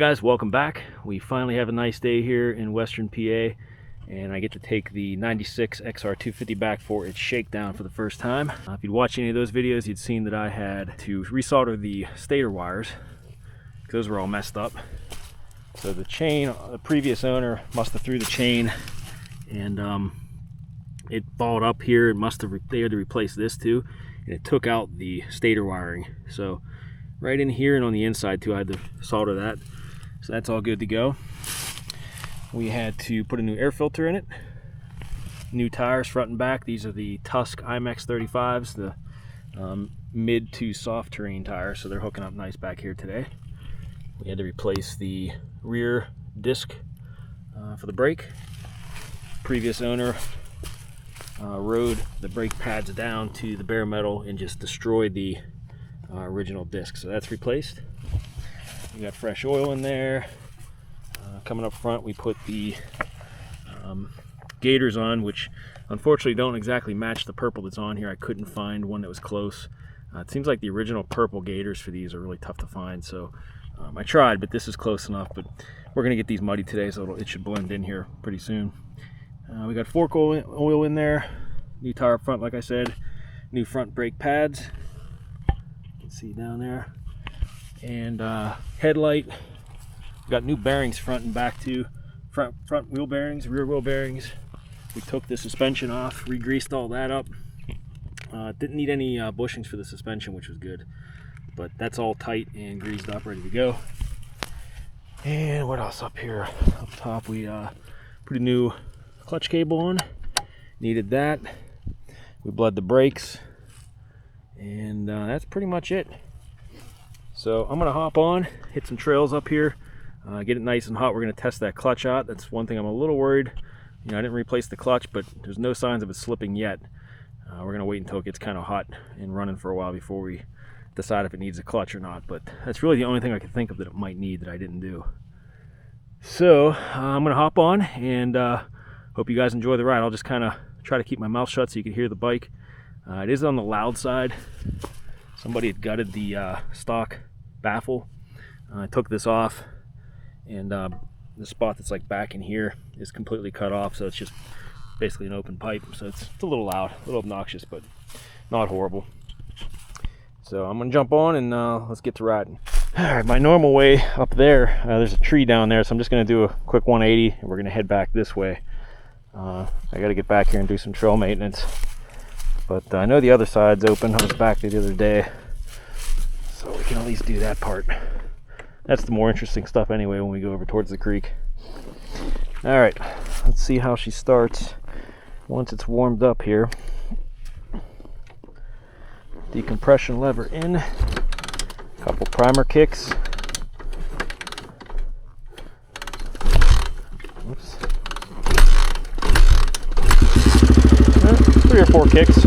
guys, welcome back. We finally have a nice day here in Western PA, and I get to take the 96 XR250 back for its shakedown for the first time. If you'd watched any of those videos, you'd seen that I had to resolder the stator wires because those were all messed up. So the chain, the previous owner must have threw the chain and it balled up here. It must have, they had to replace this too, and it took out the stator wiring. So right in here and on the inside too, I had to solder that. So that's all good to go. We had to put a new air filter in it, new tires front and back. These are the Tusk IMX 35s, the mid to soft terrain tires, so they're hooking up nice back here today. We had to replace the rear disc for the brake. Previous owner rode the brake pads down to the bare metal and just destroyed the original disc, so that's replaced. We got fresh oil in there. Coming up front, we put the gaiters on, which unfortunately don't exactly match the purple that's on here. I couldn't find one that was close. It seems like the original purple gaiters for these are really tough to find, so I tried, but this is close enough. But we're gonna get these muddy today, so it should blend in here pretty soon. We got fork oil in there, new tire up front, like I said, new front brake pads. You can see down there. And headlight. We got new bearings front and back too. Front wheel bearings, rear wheel bearings. We took the suspension off, re-greased all that up. Didn't need any bushings for the suspension, which was good. But that's all tight and greased up, ready to go. And what else up here? Up top, we put a new clutch cable on. Needed that. We bled the brakes. And that's pretty much it. So I'm gonna hop on, hit some trails up here, get it nice and hot. We're gonna test that clutch out. That's one thing I'm a little worried. You know, I didn't replace the clutch, but there's no signs of it slipping yet. We're gonna wait until it gets kind of hot and running for a while before we decide if it needs a clutch or not. But that's really the only thing I can think of that it might need that I didn't do. So I'm gonna hop on and hope you guys enjoy the ride. I'll just kind of try to keep my mouth shut so you can hear the bike. It is on the loud side. Somebody had gutted the stock baffle. I took this off, and the spot that's like back in here is completely cut off, so it's just basically an open pipe. So it's a little loud, a little obnoxious, but not horrible. So I'm gonna jump on and let's get to riding. All right, my normal way up there, there's a tree down there, so I'm just gonna do a quick 180 and we're gonna head back this way. I gotta get back here and do some trail maintenance. But I know the other side's open. I was back there the other day, so we can at least do that part. That's the more interesting stuff anyway when we go over towards the creek. All right, let's see how she starts once it's warmed up here. Decompression lever in, couple primer kicks. Oops. 3 or 4 kicks.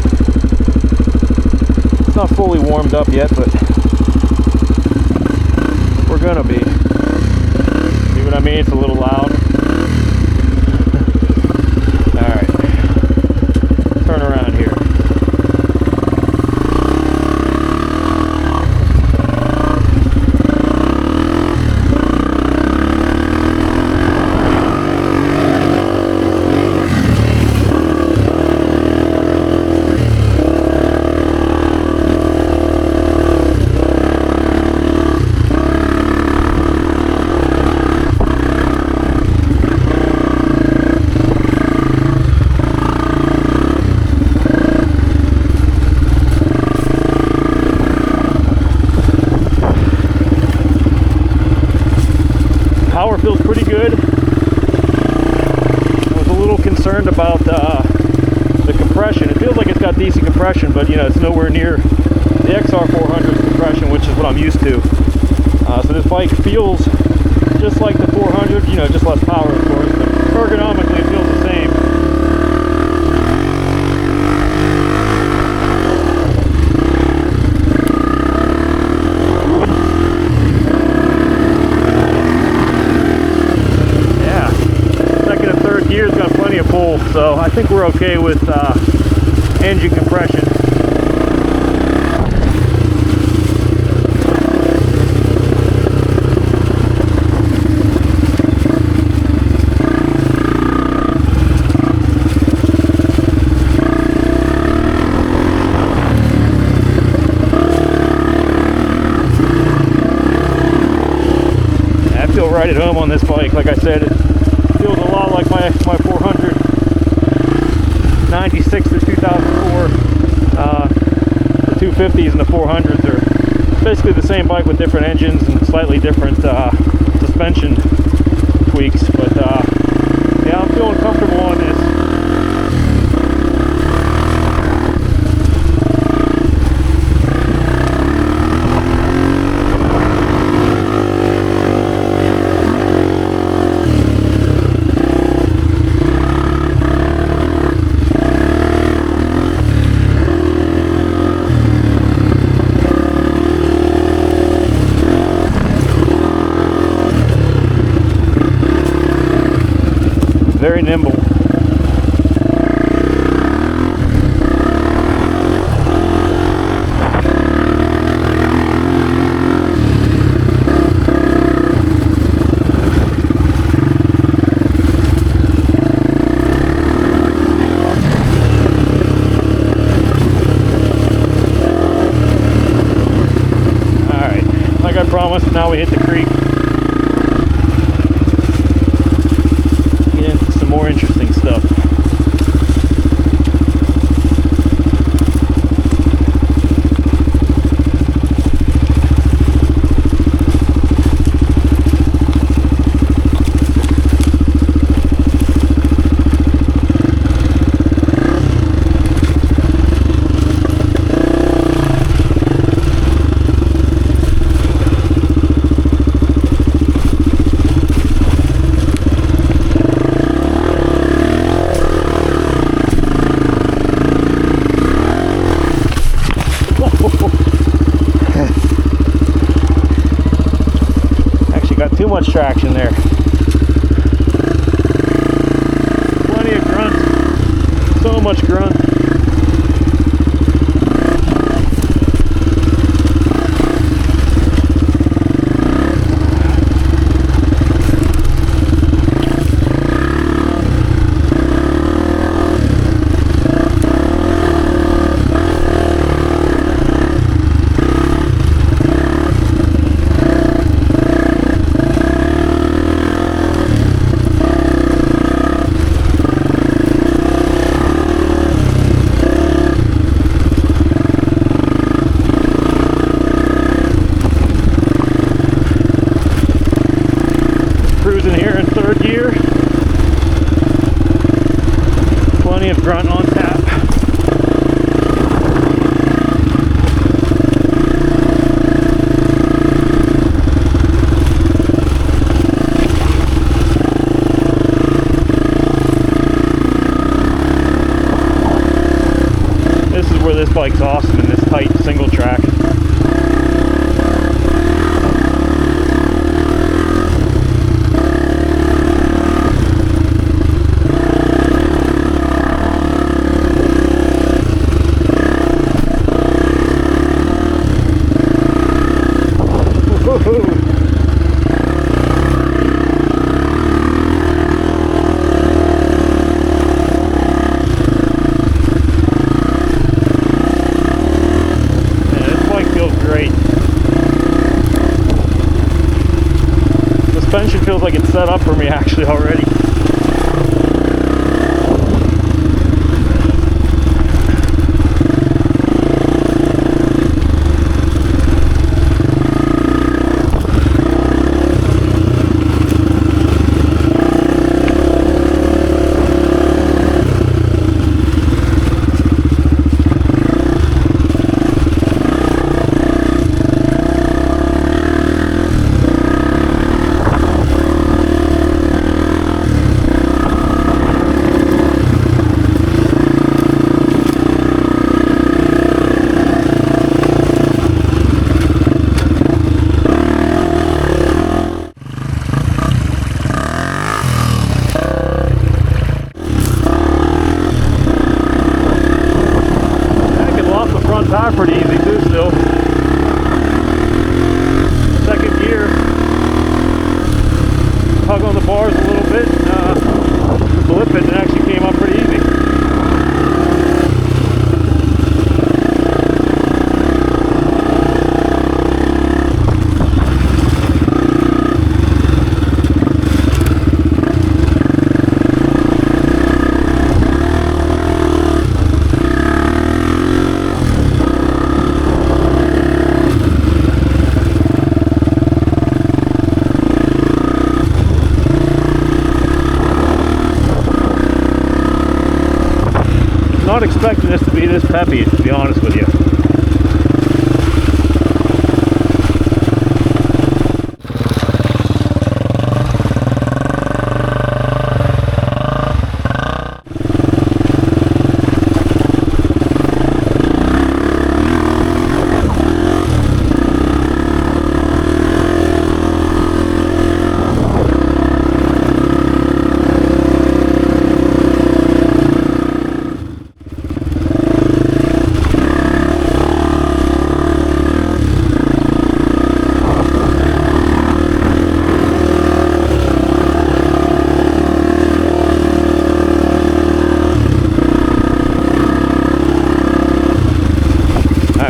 It's not fully warmed up yet, but we're gonna be. See what I mean? It's a little loud. Alright. Turn around here. Power feels pretty good. I was a little concerned about the compression. It feels like it's got decent compression, but you know, it's nowhere near the XR400's compression, which is what I'm used to. So this bike feels just like the 400, you know, just less power of course, but ergonomically it feels the same. Gear's got plenty of pull, so I think we're okay with engine compression. right at home on this bike. Like I said, it feels a lot like my 400 96 to 2004. The 250s and the 400s are basically the same bike with different engines and slightly different suspension tweaks. But yeah, I'm feeling comfortable on this. Very nimble. Alright, like I promised, now we hit the creek. More interesting stuff. Got too much traction there. Plenty of grunt. So much grunt. Cruising here in third gear. Plenty of grunt on tap. This is where this bike's awesome, in this tight single track. Suspension feels like it's set up for me actually already. expecting this to be this peppy, to be honest with you.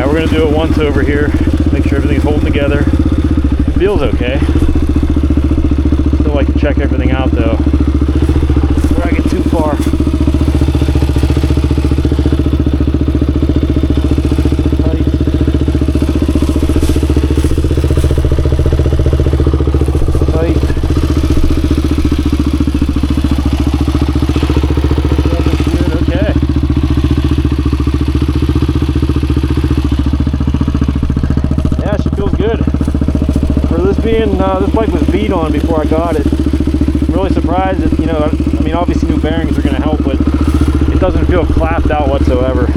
We're going to do it once over here, make sure everything's holding together. It feels okay. Still like to check everything out though before I get too far. Tight. Okay. Good. For this being, this bike was beat on before I got it. I'm really surprised that, you know, I mean, obviously new bearings are going to help, but it doesn't feel clapped out whatsoever.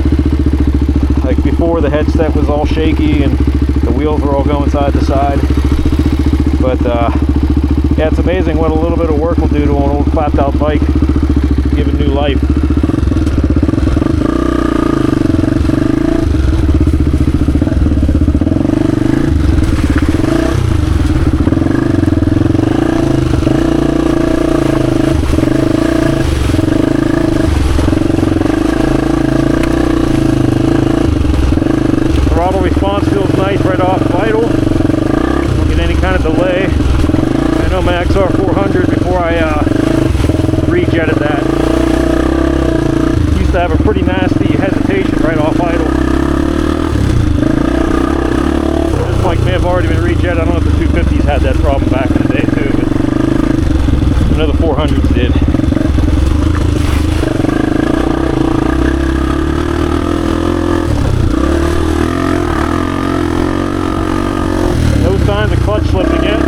Like before, the headset was all shaky and the wheels were all going side to side. But yeah, it's amazing what a little bit of work will do to an old clapped out bike, give it new life. Response feels nice right off idle. Don't get any kind of delay. I know my XR400 before I rejetted that used to have a pretty nasty hesitation right off idle. This bike may have already been rejetted. I don't know if the 250s had that problem back in the day too, but I know the 400s did. Signs of clutch slipping yet.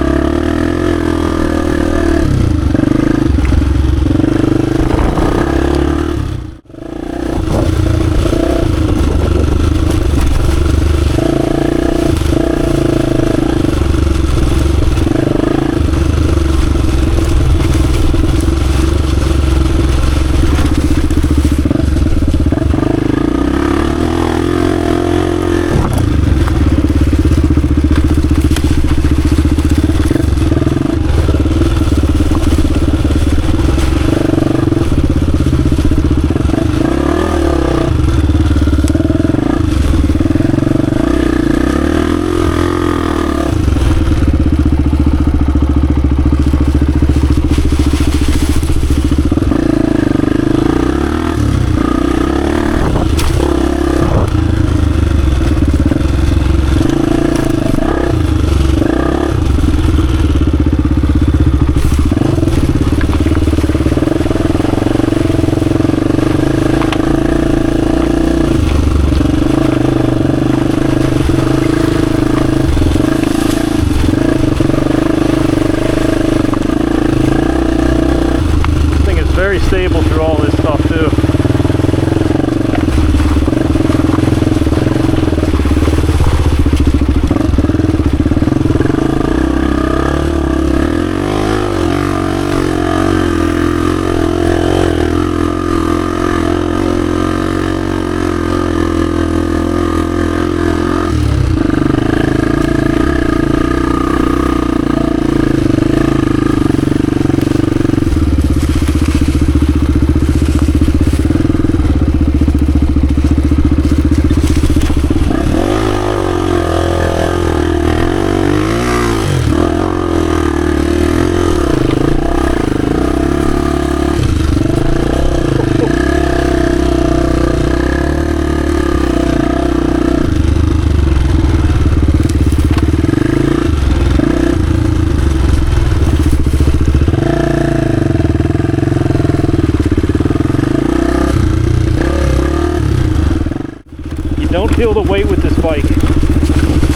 feel the weight with this bike,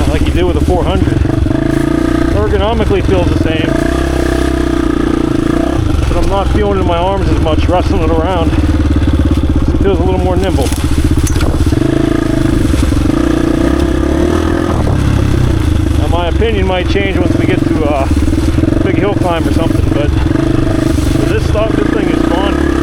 like you do with a 400. Ergonomically feels the same, but I'm not feeling it in my arms as much, wrestling it around. It feels a little more nimble. Now my opinion might change once we get to a big hill climb or something, but for this stuff, this thing is fun.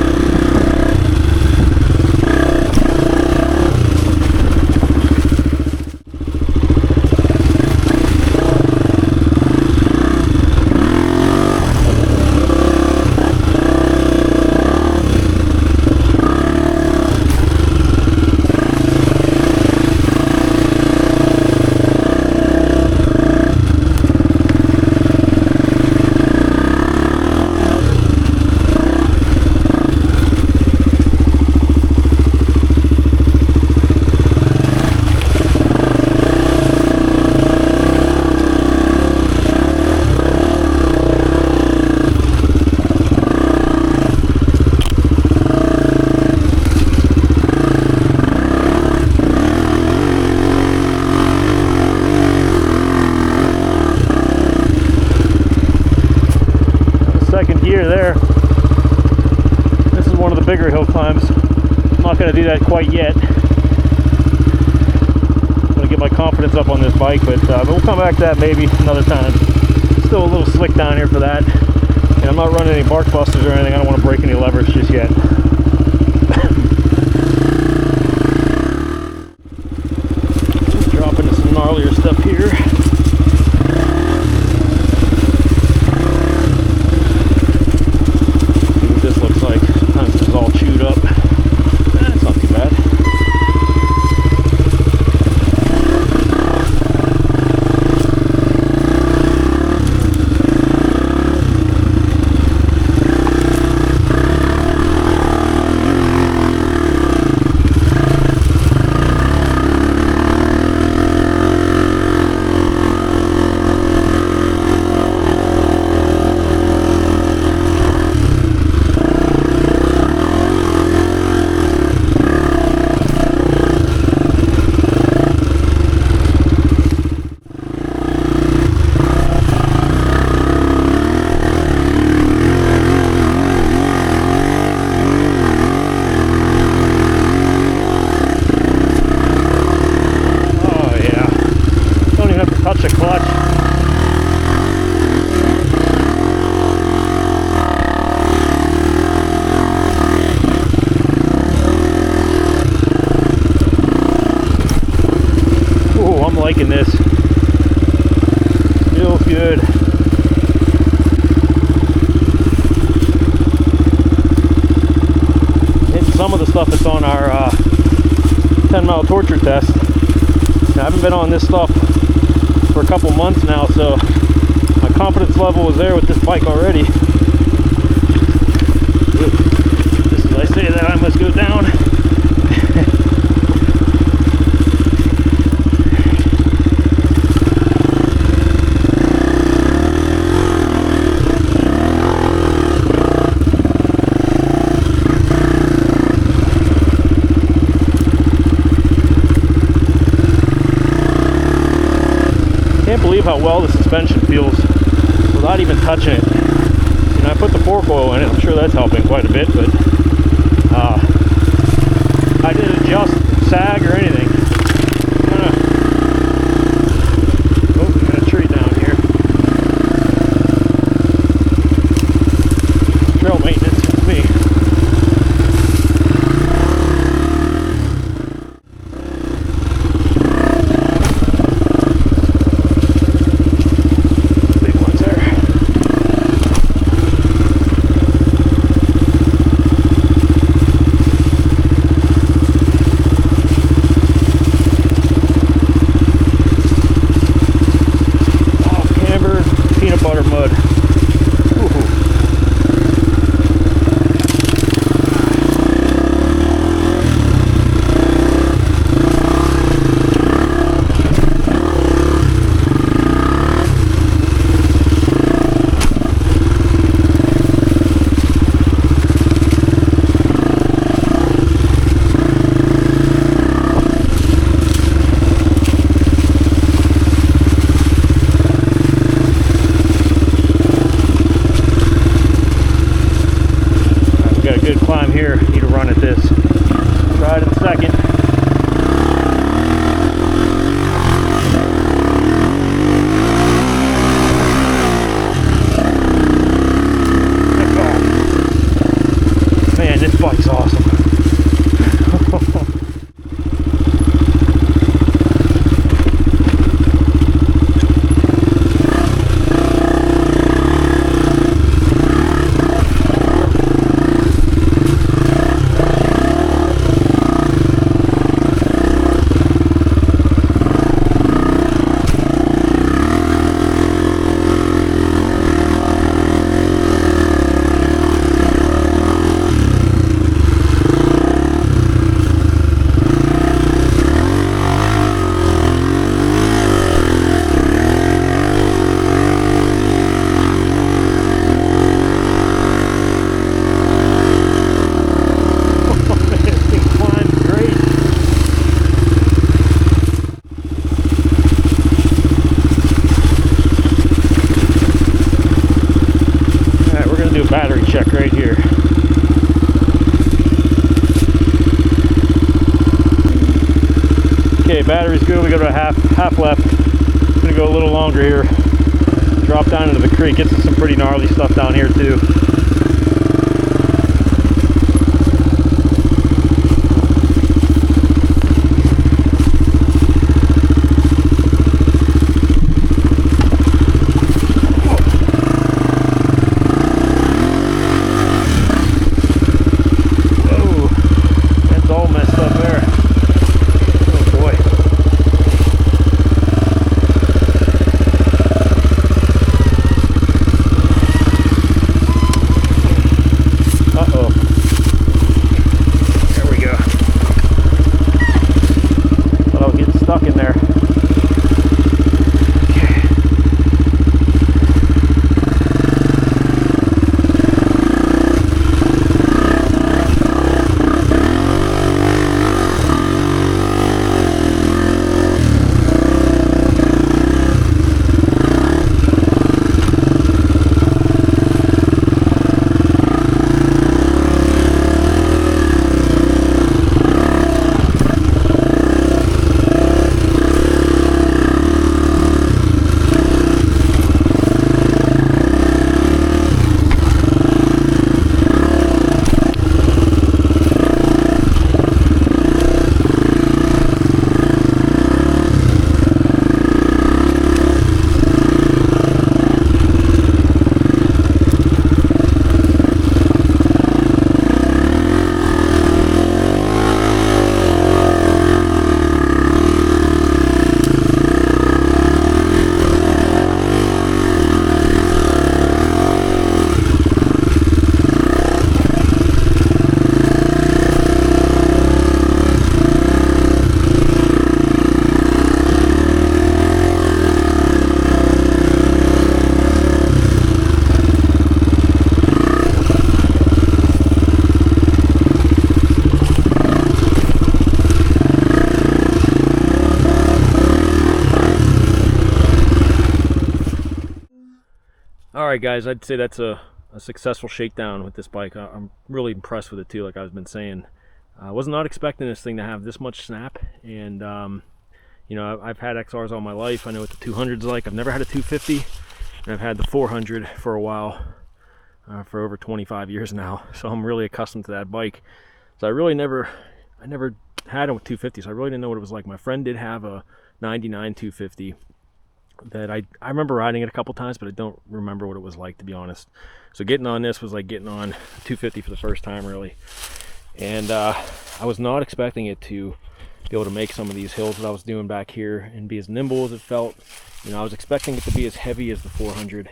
Gear there. This is one of the bigger hill climbs. I'm not going to do that quite yet. I'm going to get my confidence up on this bike, but we'll come back to that maybe another time. Still a little slick down here for that, and I'm not running any bark busters or anything. I don't want to break any levers just yet. Drop into some gnarlier stuff here. Liking this. Feels good. Hitting some of the stuff that's on our 10-mile torture test. Now, I haven't been on this stuff for a couple months now, so my confidence level is there with this bike already. Just as I say that, I must go down. Can't believe how well the suspension feels without even touching it. You know, I put the fork oil in it. I'm sure that's helping quite a bit, but I didn't adjust sag or anything. Oh, we got a tree down here. Trail maintenance with me. half left. I'm gonna go a little longer here. Drop down into the creek. Get to some pretty gnarly stuff down here too. Alright guys, I'd say that's a successful shakedown with this bike. I'm really impressed with it too, like I've been saying. I was not expecting this thing to have this much snap, and you know, I've had XRs all my life. I know what the 200's like. I've never had a 250, and I've had the 400 for a while, for over 25 years now, so I'm really accustomed to that bike. So I never had a 250, so I really didn't know what it was like. My friend did have a 99 250 that I remember riding it a couple times, but I don't remember what it was like, to be honest. So getting on this was like getting on 250 for the first time, really. And I was not expecting it to be able to make some of these hills that I was doing back here and be as nimble as it felt. You know, I was expecting it to be as heavy as the 400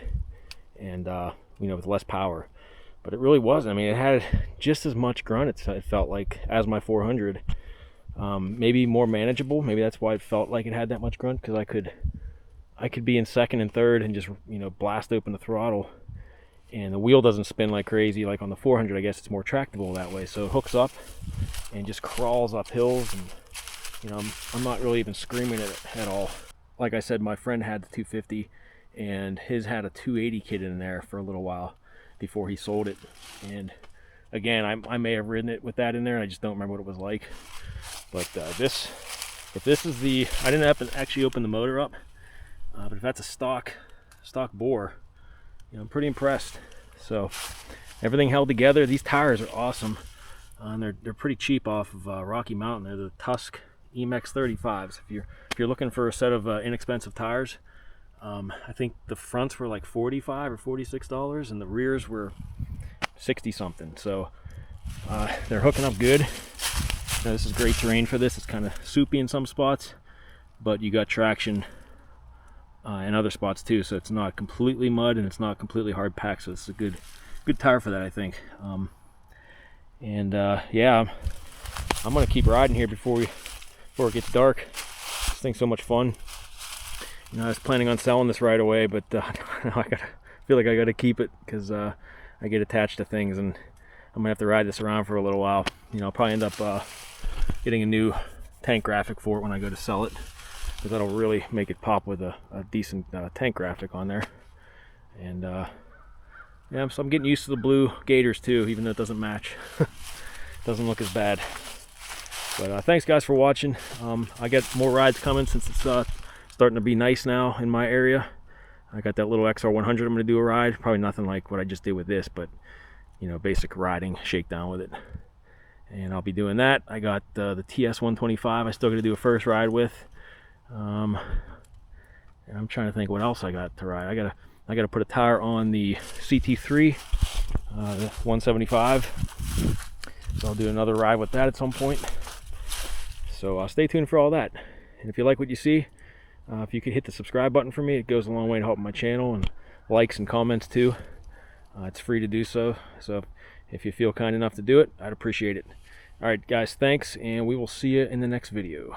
and you know, with less power, but it really wasn't. I mean, it had just as much grunt, it felt like, as my 400. Maybe more manageable. Maybe that's why it felt like it had that much grunt, because I could be in second and third and just, you know, blast open the throttle, and the wheel doesn't spin like crazy like on the 400. I guess it's more tractable that way, so it hooks up and just crawls up hills, and you know, I'm not really even screaming at all. Like I said, my friend had the 250, and his had a 280 kit in there for a little while before he sold it. And again, I may have ridden it with that in there, and I just don't remember what it was like. But if this is the, I didn't have to actually open the motor up, but if that's a stock bore, you know, I'm pretty impressed. So everything held together. These tires are awesome, and they're pretty cheap off of Rocky Mountain. They're the Tusk EMX 35s. If you're looking for a set of inexpensive tires, I think the fronts were like $45 or $46, and the rears were 60 something. So they're hooking up good. Now, this is great terrain for this. It's kind of soupy in some spots, but you got traction in other spots too, so it's not completely mud and it's not completely hard packed, so it's a good tire for that, I think. Yeah, I'm gonna keep riding here before it gets dark. This thing's so much fun. You know, I was planning on selling this right away, but I feel like I gotta keep it, because I get attached to things, and I'm gonna have to ride this around for a little while. You know, I'll probably end up getting a new tank graphic for it when I go to sell it, because that'll really make it pop with a decent tank graphic on there. And yeah, so I'm getting used to the blue gators too, even though it doesn't match. Doesn't look as bad. But thanks guys for watching. I got more rides coming since it's starting to be nice now in my area. I got that little XR100 I'm going to do a ride. Probably nothing like what I just did with this, but you know, basic riding, shakedown with it. And I'll be doing that. I got the TS125 I still got to do a first ride with. And I'm trying to think what else I got to ride. I got to put a tire on the CT3, the 175. So I'll do another ride with that at some point. So stay tuned for all that. And if you like what you see, if you could hit the subscribe button for me, it goes a long way to helping my channel, and likes and comments too. It's free to do so. So if you feel kind enough to do it, I'd appreciate it. All right, guys, thanks, and we will see you in the next video.